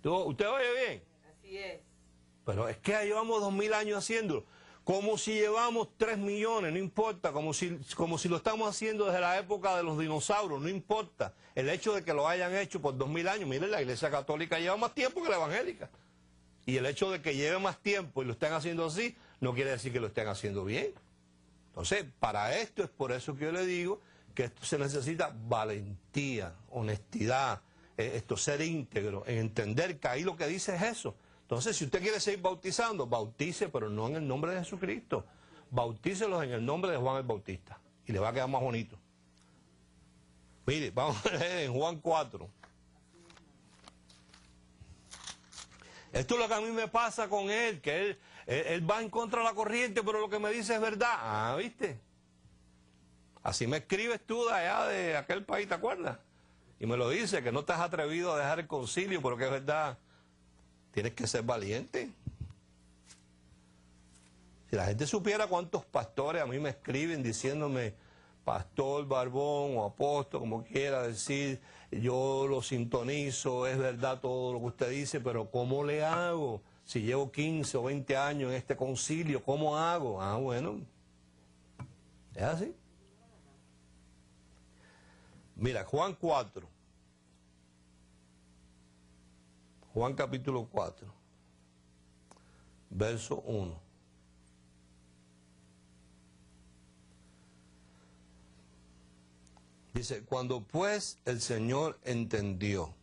¿Usted oye bien? Así es. Pero es que llevamos 2000 años haciéndolo. Como si llevamos 3 millones, no importa. Como si lo estamos haciendo desde la época de los dinosaurios, no importa. El hecho de que lo hayan hecho por 2000 años. Miren, la Iglesia Católica lleva más tiempo que la evangélica. Y el hecho de que lleve más tiempo y lo estén haciendo así, no quiere decir que lo estén haciendo bien. Entonces, para esto es por eso que yo le digo que esto se necesita valentía, honestidad, ser íntegro, en entender que ahí lo que dice es eso. Entonces, si usted quiere seguir bautizando, bautice, pero no en el nombre de Jesucristo. Bautícelos en el nombre de Juan el Bautista. Y le va a quedar más bonito. Mire, vamos a leer en Juan 4. Esto es lo que a mí me pasa con él, que él va en contra de la corriente, pero lo que me dice es verdad. Ah, ¿viste? Así me escribes tú de allá, de aquel país, ¿te acuerdas? Y me lo dice, que no te has atrevido a dejar el concilio, pero que es verdad. Tienes que ser valiente. Si la gente supiera cuántos pastores a mí me escriben diciéndome pastor, barbón o apóstol, como quiera decir, yo lo sintonizo, es verdad todo lo que usted dice, pero ¿cómo le hago? Si llevo 15 o 20 años en este concilio, ¿cómo hago? Ah, bueno, es así. Mira, Juan 4. Juan capítulo 4, verso 1. Dice: cuando pues el Señor entendió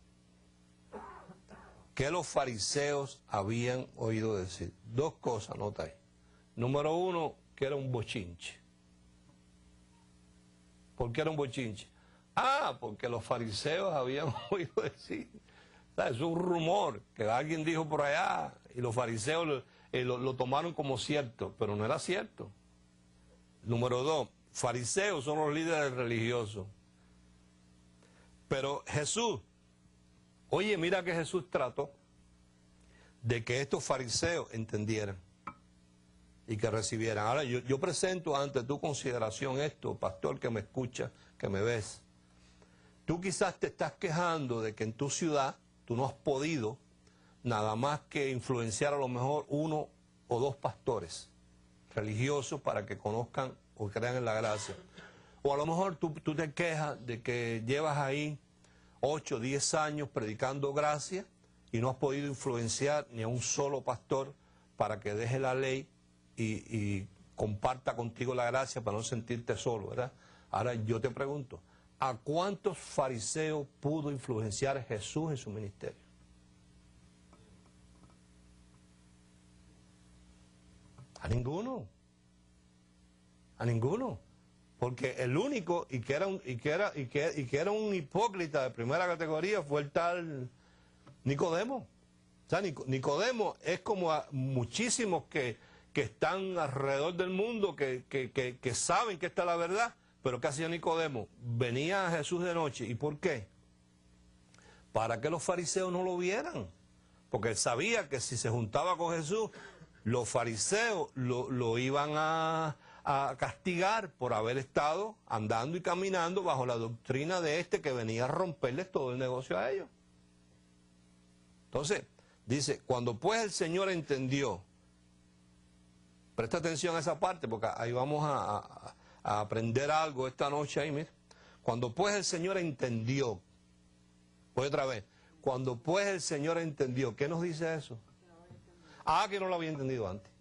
que los fariseos habían oído decir, 2 cosas, nota ahí. Número 1, que era un bochinche. ¿Por qué era un bochinche? Ah, porque los fariseos habían oído decir. Es un rumor que alguien dijo por allá y los fariseos lo tomaron como cierto, pero no era cierto. Número 2, fariseos son los líderes religiosos. Pero Jesús, oye, mira que Jesús trató de que estos fariseos entendieran y que recibieran. Ahora, yo presento ante tu consideración esto, pastor que me escucha, que me ves. Tú quizás te estás quejando de que en tu ciudad tú no has podido nada más que influenciar a lo mejor 1 o 2 pastores religiosos para que conozcan o crean en la gracia. O a lo mejor tú te quejas de que llevas ahí 8 o 10 años predicando gracia y no has podido influenciar ni a un solo pastor para que deje la ley y comparta contigo la gracia para no sentirte solo, ¿verdad? Ahora yo te pregunto, ¿a cuántos fariseos pudo influenciar Jesús en su ministerio? A ninguno. A ninguno. Porque el único, y que era un hipócrita de primera categoría, fue el tal Nicodemo. O sea, Nicodemo es como a muchísimos que están alrededor del mundo, que saben que esta es la verdad, pero ¿qué hacía Nicodemo? Venía a Jesús de noche. ¿Y por qué? Para que los fariseos no lo vieran. Porque él sabía que si se juntaba con Jesús, los fariseos lo iban a castigar por haber estado andando y caminando bajo la doctrina de que venía a romperles todo el negocio a ellos. Entonces, dice, cuando pues el Señor entendió, presta atención a esa parte porque ahí vamos a aprender algo esta noche ahí, mira. Cuando pues el Señor entendió, voy otra vez, cuando pues el Señor entendió, ¿qué nos dice eso? Ah, que no lo había entendido antes.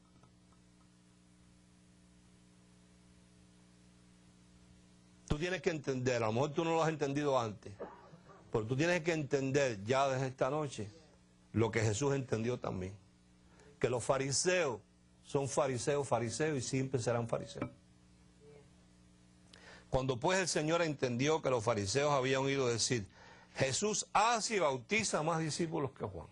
Tú tienes que entender, a lo mejor tú no lo has entendido antes, pero tú tienes que entender ya desde esta noche lo que Jesús entendió también. Que los fariseos son fariseos y siempre serán fariseos. Cuando pues el Señor entendió que los fariseos habían oído decir, Jesús hace y bautiza más discípulos que Juan.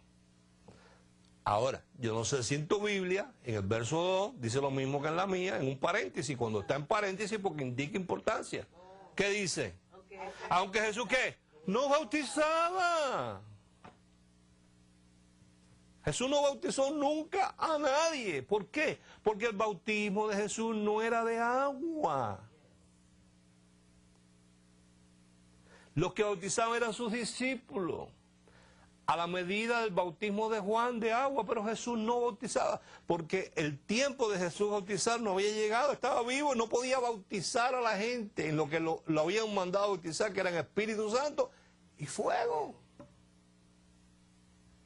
Ahora, yo no sé si en tu Biblia, en el verso 2, dice lo mismo que en la mía, en un paréntesis, cuando está en paréntesis porque indica importancia. ¿Qué dice? Aunque Jesús, ¿qué? No bautizaba. Jesús no bautizó nunca a nadie. ¿Por qué? Porque el bautismo de Jesús no era de agua. Los que bautizaban eran sus discípulos, a la medida del bautismo de Juan de agua, pero Jesús no bautizaba, porque el tiempo de Jesús bautizar no había llegado, estaba vivo y no podía bautizar a la gente en lo que lo habían mandado a bautizar, que eran Espíritu Santo y fuego.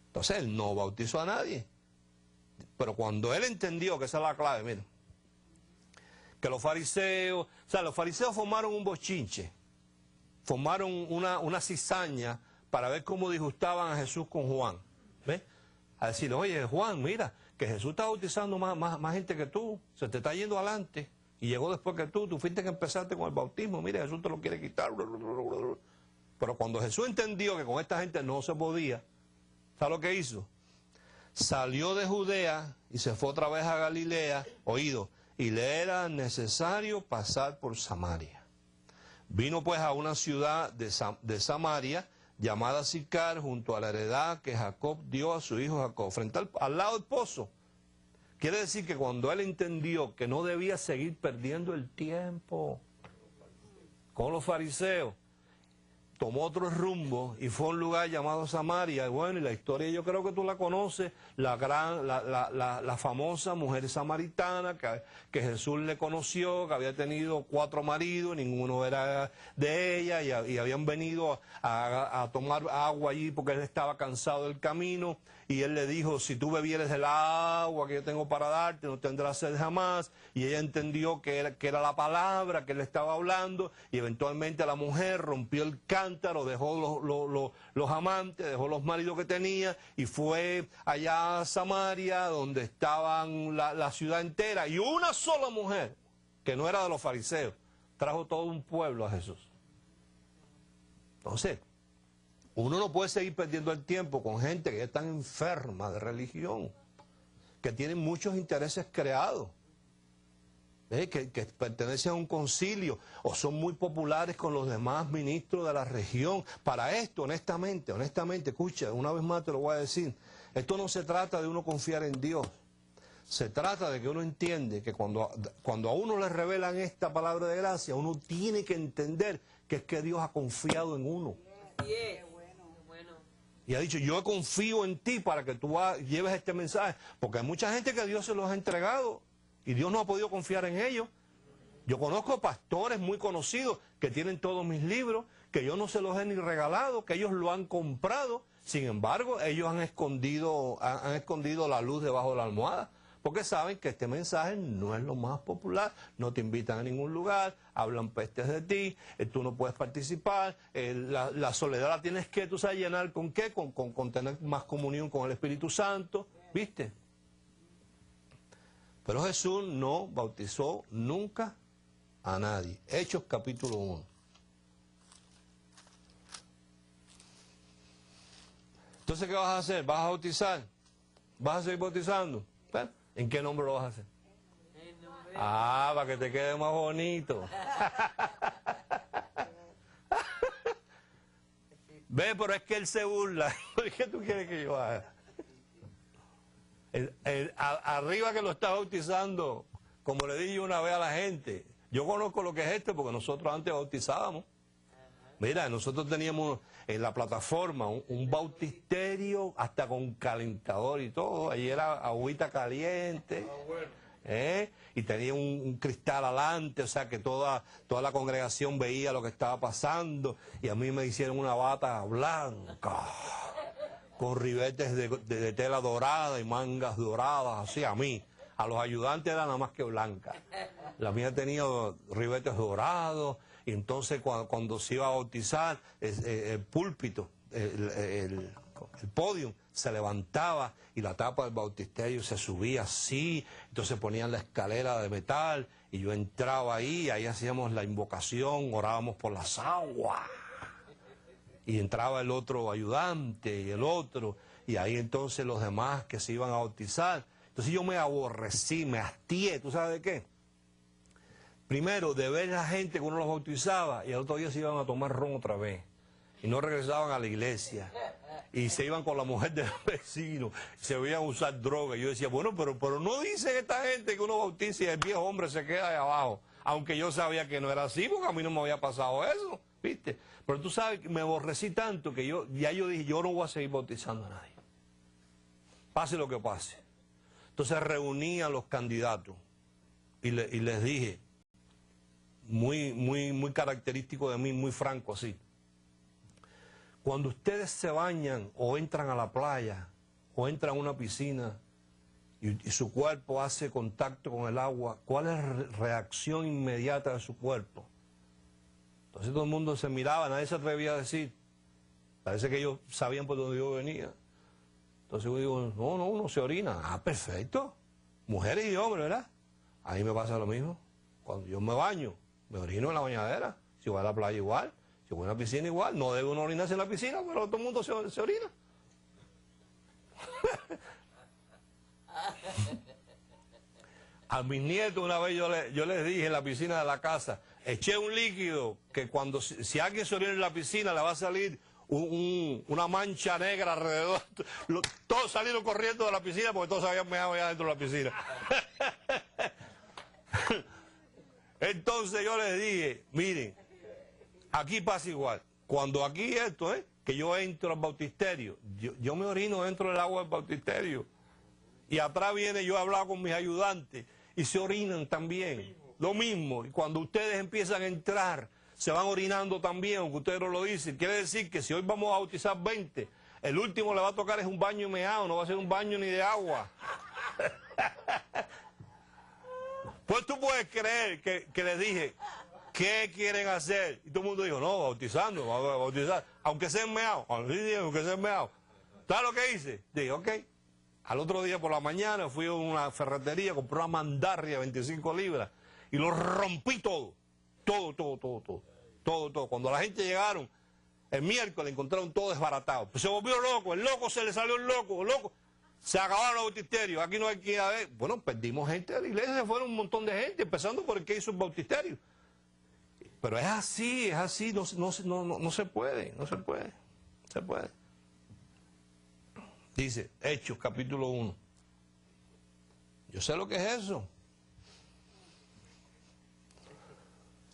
Entonces él no bautizó a nadie. Pero cuando él entendió, que esa es la clave, miren, que los fariseos formaron un bochinche, formaron una cizaña para ver cómo disgustaban a Jesús con Juan. ¿Ves? A decirle, oye Juan, mira, que Jesús está bautizando más gente que tú, se te está yendo adelante, y llegó después que tú fuiste que empezaste con el bautismo, mira, Jesús te lo quiere quitar. Pero cuando Jesús entendió que con esta gente no se podía, ¿sabes lo que hizo? Salió de Judea y se fue otra vez a Galilea, oído, y le era necesario pasar por Samaria. Vino pues a una ciudad de Samaria, llamada Sicar, junto a la heredad que Jacob dio a su hijo Jacob, frente al lado del pozo. Quiere decir que cuando él entendió que no debía seguir perdiendo el tiempo con los fariseos, tomó otro rumbo y fue a un lugar llamado Samaria. Y bueno, y la historia yo creo que tú la conoces, la famosa mujer samaritana que Jesús le conoció, que había tenido 4 maridos, ninguno era de ella, y habían venido a tomar agua allí porque él estaba cansado del camino, y él le dijo, si tú bebieres del agua que yo tengo para darte, no tendrás sed jamás. Y ella entendió que era la palabra que él estaba hablando, y eventualmente la mujer rompió el cántaro, dejó los amantes, dejó los maridos que tenía, y fue allá a Samaria, donde estaban la ciudad entera, y una sola mujer, que no era de los fariseos, trajo todo un pueblo a Jesús. Entonces, uno no puede seguir perdiendo el tiempo con gente que ya están enferma de religión, que tienen muchos intereses creados, que pertenecen a un concilio o son muy populares con los demás ministros de la región. Para esto, honestamente, escucha, una vez más te lo voy a decir, esto no se trata de uno confiar en Dios, se trata de que uno entiende que cuando a uno le revelan esta palabra de gracia, uno tiene que entender que es que Dios ha confiado en uno. Y ha dicho, yo confío en ti para que tú lleves este mensaje. Porque hay mucha gente que Dios se los ha entregado y Dios no ha podido confiar en ellos. Yo conozco pastores muy conocidos que tienen todos mis libros, que yo no se los he ni regalado, que ellos lo han comprado. Sin embargo, ellos han escondido la luz debajo de la almohada. Porque saben que este mensaje no es lo más popular, no te invitan a ningún lugar, hablan pestes de ti, tú no puedes participar, la soledad la tienes que, tú sabes, llenar ¿con qué? Con tener más comunión con el Espíritu Santo, ¿viste? Pero Jesús no bautizó nunca a nadie. Hechos capítulo 1. Entonces, ¿qué vas a hacer? ¿Vas a bautizar? ¿Vas a seguir bautizando? ¿En qué nombre lo vas a hacer? Ah, para que te quede más bonito. Ve, pero es que él se burla. ¿Qué tú quieres que yo haga? Arriba que lo está bautizando, como le dije una vez a la gente, yo conozco lo que es esto porque nosotros antes bautizábamos. Mira, nosotros teníamos en la plataforma un bautisterio hasta con calentador y todo. Allí era agüita caliente. Y tenía un cristal adelante, o sea que toda la congregación veía lo que estaba pasando. Y a mí me hicieron una bata blanca, con ribetes de tela dorada y mangas doradas, así a mí. A los ayudantes era nada más que blanca. La mía tenía ribetes dorados. Y entonces cuando se iba a bautizar, el púlpito, el podio se levantaba y la tapa del bautisterio se subía así. Entonces ponían la escalera de metal y yo entraba ahí, ahí hacíamos la invocación, orábamos por las aguas. Y entraba el otro ayudante y el otro, y ahí entonces los demás que se iban a bautizar. Entonces yo me aborrecí, me hastié, ¿tú sabes de qué? Primero, de ver a la gente que uno los bautizaba y al otro día se iban a tomar ron otra vez. Y no regresaban a la iglesia. Y se iban con la mujer del vecino. Se veían usar droga. Y yo decía, bueno, pero no dicen esta gente que uno bautiza y el viejo hombre se queda ahí abajo. Aunque yo sabía que no era así porque a mí no me había pasado eso. ¿Viste? Pero tú sabes que me aborrecí tanto que yo dije, yo no voy a seguir bautizando a nadie. Pase lo que pase. Entonces reuní a los candidatos y les dije, muy característico de mí, muy franco así. Cuando ustedes se bañan o entran a la playa o entran a una piscina y su cuerpo hace contacto con el agua, ¿cuál es la reacción inmediata de su cuerpo? Entonces todo el mundo se miraba, nadie se atrevía a decir. Parece que ellos sabían por dónde yo venía. Entonces yo digo, no, uno se orina. Ah, perfecto. Mujeres y hombres, ¿verdad? Ahí me pasa lo mismo. Cuando yo me baño, me orino en la bañadera. Si voy a la playa igual, si voy a la piscina igual. No debe uno orinarse en la piscina, pero todo el mundo se orina. A mis nietos una vez yo les dije en la piscina de la casa, eché un líquido que cuando si alguien se orina en la piscina le va a salir una mancha negra alrededor. Todos salieron corriendo de la piscina porque todos se habían meado allá dentro de la piscina. Entonces yo les dije, miren, aquí pasa igual. Cuando aquí esto que yo entro al bautisterio, yo me orino dentro del agua del bautisterio. Y atrás viene, yo he hablado con mis ayudantes y se orinan también. Lo mismo. Y cuando ustedes empiezan a entrar, se van orinando también, aunque ustedes no lo dicen. Quiere decir que si hoy vamos a bautizar 20, el último le va a tocar es un baño meado, no va a ser un baño ni de agua. Pues tú puedes creer que les dije, ¿qué quieren hacer? Y todo el mundo dijo, no, bautizando, vamos a bautizar. Aunque sean meados, aunque sean meados. ¿Sabes lo que hice? Dije, ok. Al otro día por la mañana fui a una ferretería, compré una mandarria de 25 libras y lo rompí todo. Todo. Cuando la gente llegaron, el miércoles encontraron todo desbaratado. Pues se volvió loco, el loco se le salió el loco. Se acabaron los bautisterios, aquí no hay que ir a ver. Bueno, perdimos gente de la iglesia, se fueron un montón de gente, empezando por el que hizo el bautisterio. Pero es así, no se puede. Dice, Hechos, capítulo 1. Yo sé lo que es eso.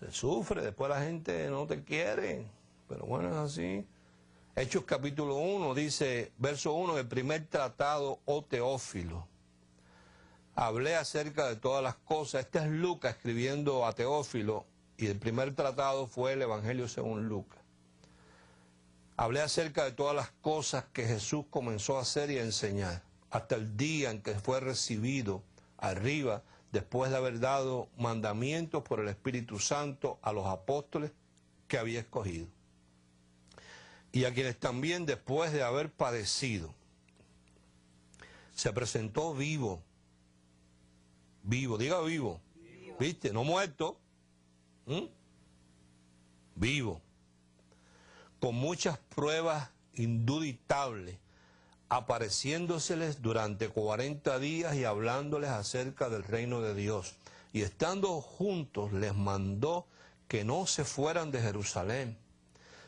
Se sufre, después la gente no te quiere. Pero bueno, es así. Hechos capítulo 1 dice, verso 1, el primer tratado, oh Teófilo. Hablé acerca de todas las cosas. Este es Lucas escribiendo a Teófilo, y el primer tratado fue el Evangelio según Lucas. Hablé acerca de todas las cosas que Jesús comenzó a hacer y a enseñar, hasta el día en que fue recibido arriba, después de haber dado mandamientos por el Espíritu Santo a los apóstoles que había escogido. Y a quienes también, después de haber padecido, se presentó vivo. Vivo, diga vivo. ¿Viste? No muerto. Vivo. Con muchas pruebas indubitables, apareciéndoseles durante 40 días y hablándoles acerca del reino de Dios. Y estando juntos les mandó que no se fueran de Jerusalén,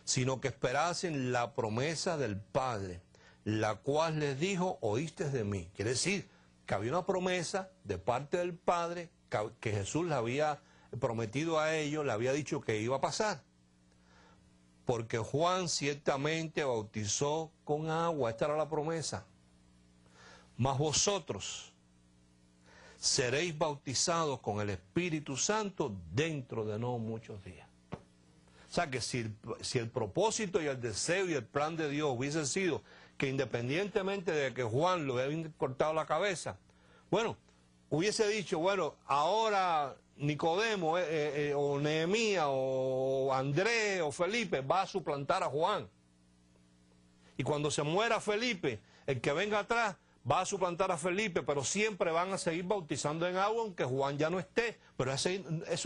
sino que esperasen la promesa del Padre, la cual les dijo, oíste de mí. Quiere decir que había una promesa de parte del Padre que Jesús le había prometido a ellos, le había dicho que iba a pasar. Porque Juan ciertamente bautizó con agua, esta era la promesa. Mas vosotros seréis bautizados con el Espíritu Santo dentro de no muchos días. O sea que si el propósito y el deseo y el plan de Dios hubiese sido que independientemente de que Juan lo hubiera cortado la cabeza, bueno, hubiese dicho, bueno, ahora Nicodemo o Nehemías o Andrés o Felipe va a suplantar a Juan. Y cuando se muera Felipe, el que venga atrás va a suplantar a Felipe, pero siempre van a seguir bautizando en agua aunque Juan ya no esté. Pero eso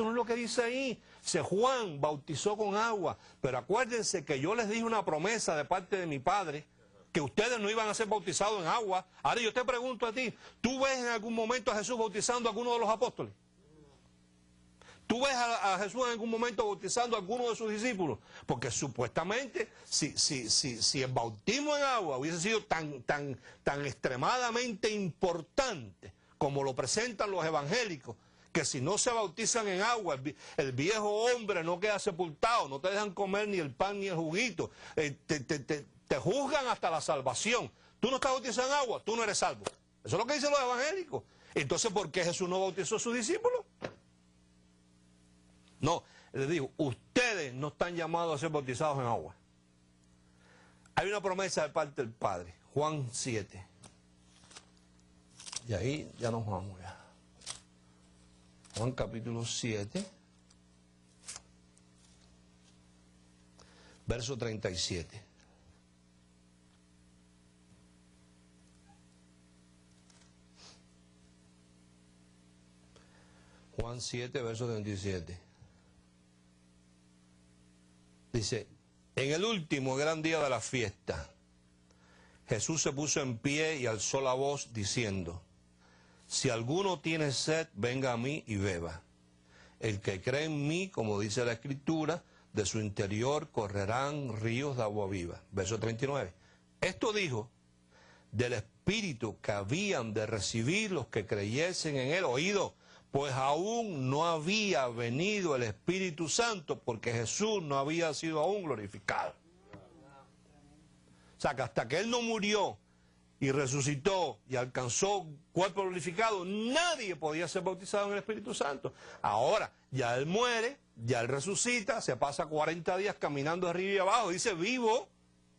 no es lo que dice ahí. Dice, Juan bautizó con agua, pero acuérdense que yo les dije una promesa de parte de mi Padre, que ustedes no iban a ser bautizados en agua. Ahora yo te pregunto a ti, ¿tú ves en algún momento a Jesús bautizando a alguno de los apóstoles? ¿Tú ves a Jesús en algún momento bautizando a alguno de sus discípulos? Porque supuestamente, si el bautismo en agua hubiese sido tan extremadamente importante como lo presentan los evangélicos, que si no se bautizan en agua, el viejo hombre no queda sepultado, no te dejan comer ni el pan ni el juguito, te juzgan hasta la salvación. Tú no estás bautizado en agua, tú no eres salvo. Eso es lo que dicen los evangélicos. Entonces, ¿por qué Jesús no bautizó a sus discípulos? No, les digo, ustedes no están llamados a ser bautizados en agua. Hay una promesa de parte del Padre, Juan 7. Y ahí ya nos vamos ya. Juan capítulo 7, verso 37. Juan 7, verso 37. Dice, en el último gran día de la fiesta, Jesús se puso en pie y alzó la voz diciendo, si alguno tiene sed, venga a mí y beba. El que cree en mí, como dice la Escritura, de su interior correrán ríos de agua viva. Verso 39. Esto dijo del Espíritu que habían de recibir los que creyesen en él. Oído, pues aún no había venido el Espíritu Santo porque Jesús no había sido aún glorificado. O sea que hasta que él no murió y resucitó y alcanzó cuerpo glorificado, nadie podía ser bautizado en el Espíritu Santo. Ahora, ya él muere, ya él resucita, se pasa 40 días caminando arriba y abajo, dice vivo,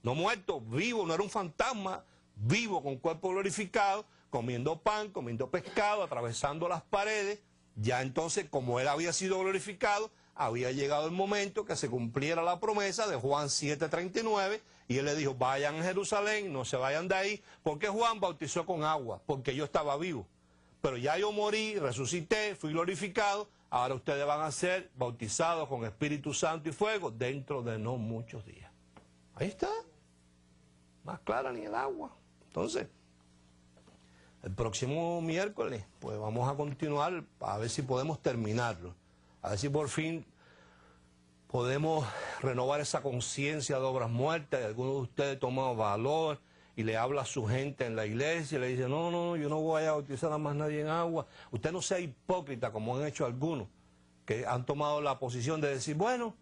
no muerto, vivo, no era un fantasma, vivo con cuerpo glorificado, comiendo pan, comiendo pescado, atravesando las paredes. Ya entonces, como él había sido glorificado, había llegado el momento que se cumpliera la promesa de Juan 7:39, y él le dijo, vayan a Jerusalén, no se vayan de ahí, porque Juan bautizó con agua, porque yo estaba vivo. Pero ya yo morí, resucité, fui glorificado, ahora ustedes van a ser bautizados con Espíritu Santo y fuego dentro de no muchos días. Ahí está, más clara ni el agua. Entonces, el próximo miércoles, pues vamos a continuar a ver si podemos terminarlo. A ver si por fin podemos renovar esa conciencia de obras muertas. Y algunos de ustedes toman valor y le habla a su gente en la iglesia y le dice, no, yo no voy a bautizar a más nadie en agua. Usted no sea hipócrita como han hecho algunos, que han tomado la posición de decir, bueno,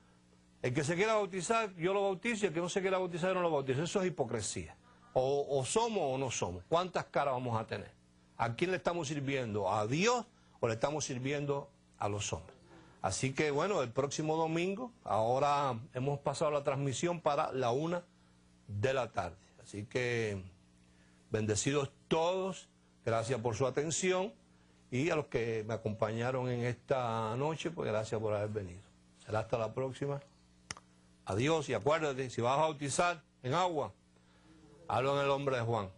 El que se quiera bautizar, yo lo bautizo, y el que no se quiera bautizar, yo no lo bautizo. Eso es hipocresía. O somos o no somos. ¿Cuántas caras vamos a tener? ¿A quién le estamos sirviendo? ¿A Dios o le estamos sirviendo a los hombres? Así que bueno, el próximo domingo, ahora hemos pasado la transmisión para la 1 de la tarde. Así que bendecidos todos, gracias por su atención, y a los que me acompañaron en esta noche, pues gracias por haber venido. Será hasta la próxima. Adiós, y acuérdate, si vas a bautizar en agua, hazlo en el nombre de Juan.